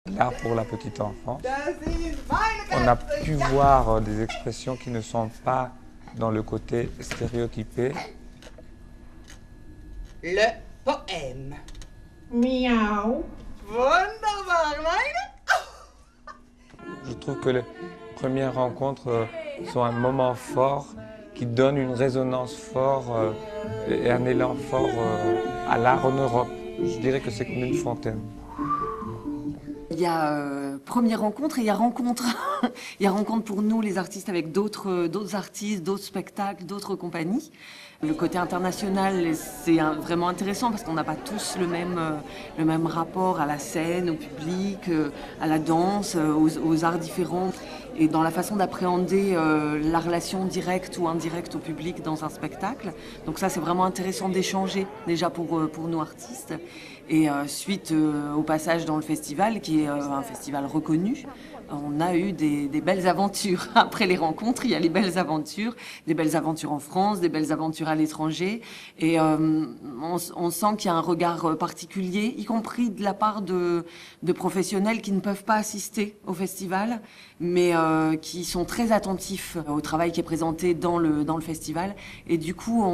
L'art pour la petite enfance. On a pu voir des expressions qui ne sont pas dans le côté stéréotypé. Le poème. Miaou. Wunderbar, meine. Je trouve que les premières rencontres sont un moment fort qui donne une résonance forte et un élan fort à l'art en Europe. Je dirais que c'est comme une fontaine. Il y a première rencontre et il y a rencontre. Il y a rencontre pour nous, les artistes, avec d'autres artistes, d'autres spectacles, d'autres compagnies. Le côté international, c'est vraiment intéressant parce qu'on n'a pas tous le même rapport à la scène, au public, à la danse, aux arts différents. Et dans la façon d'appréhender la relation directe ou indirecte au public dans un spectacle. Donc ça, c'est vraiment intéressant d'échanger déjà pour nous artistes. Et suite au passage dans le festival, qui est un festival reconnu, on a eu des belles aventures. Après les rencontres, il y a les belles aventures en France, des belles aventures à l'étranger. Et on sent qu'il y a un regard particulier, y compris de la part de professionnels qui ne peuvent pas assister au festival, mais qui sont très attentifs au travail qui est présenté dans le festival. Et du coup,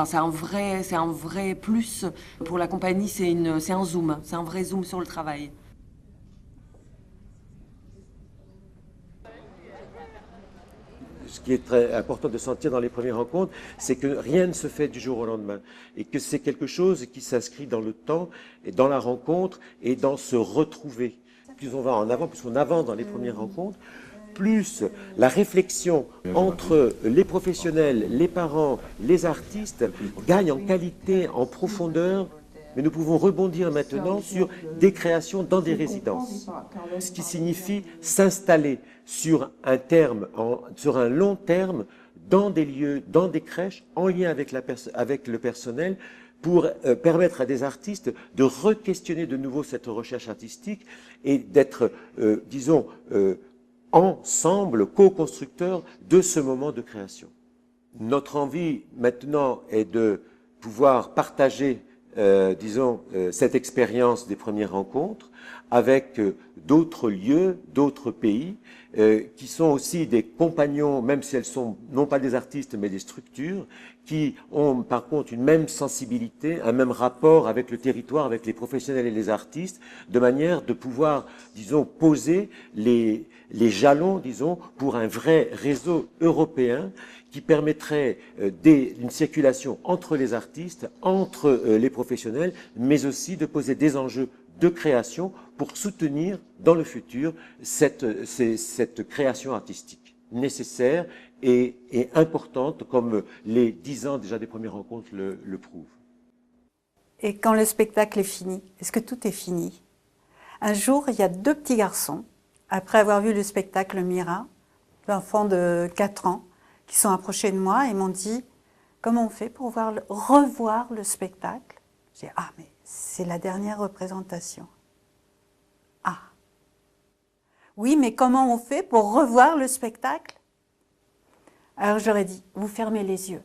c'est un vrai plus pour la compagnie, c'est un zoom, c'est un vrai zoom sur le travail. Ce qui est très important de sentir dans les premières rencontres, c'est que rien ne se fait du jour au lendemain et que c'est quelque chose qui s'inscrit dans le temps et dans la rencontre et dans se retrouver. Plus on va en avant, plus on avance dans les premières rencontres, plus la réflexion entre les professionnels, les parents, les artistes gagne en qualité, en profondeur. Mais nous pouvons rebondir maintenant sur des créations dans des résidences, ce qui signifie s'installer sur sur un long terme, dans des lieux, dans des crèches, en lien avec le personnel, pour permettre à des artistes de re-questionner de nouveau cette recherche artistique et d'être, ensemble, co-constructeurs de ce moment de création. Notre envie maintenant est de pouvoir partager cette expérience des premières rencontres avec d'autres lieux, d'autres pays, qui sont aussi des compagnons, même si elles sont non pas des artistes, mais des structures, qui ont par contre une même sensibilité, un même rapport avec le territoire, avec les professionnels et les artistes, de manière de pouvoir, poser les jalons, pour un vrai réseau européen qui permettrait une circulation entre les artistes, entre les professionnels, mais aussi de poser des enjeux de création pour soutenir dans le futur cette création artistique nécessaire et importante, comme les 10 ans déjà des premières rencontres le prouvent. Et quand le spectacle est fini, est-ce que tout est fini? Un jour, il y a 2 petits garçons, après avoir vu le spectacle Mira, l'enfant de 4 ans, qui sont approchés de moi et m'ont dit « Comment on fait pour revoir le spectacle ?» J'ai dit « Ah, mais c'est la dernière représentation. » Ah. Oui, mais comment on fait pour revoir le spectacle? Alors j'aurais dit « Vous fermez les yeux.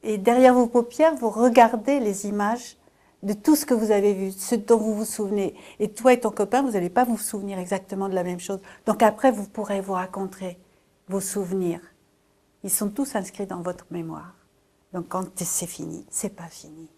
Et derrière vos paupières, vous regardez les images de tout ce que vous avez vu, ce dont vous vous souvenez. Et toi et ton copain, vous n'allez pas vous souvenir exactement de la même chose. Donc après, vous pourrez vous raconter vos souvenirs. Ils sont tous inscrits dans votre mémoire. Donc quand c'est fini, c'est pas fini.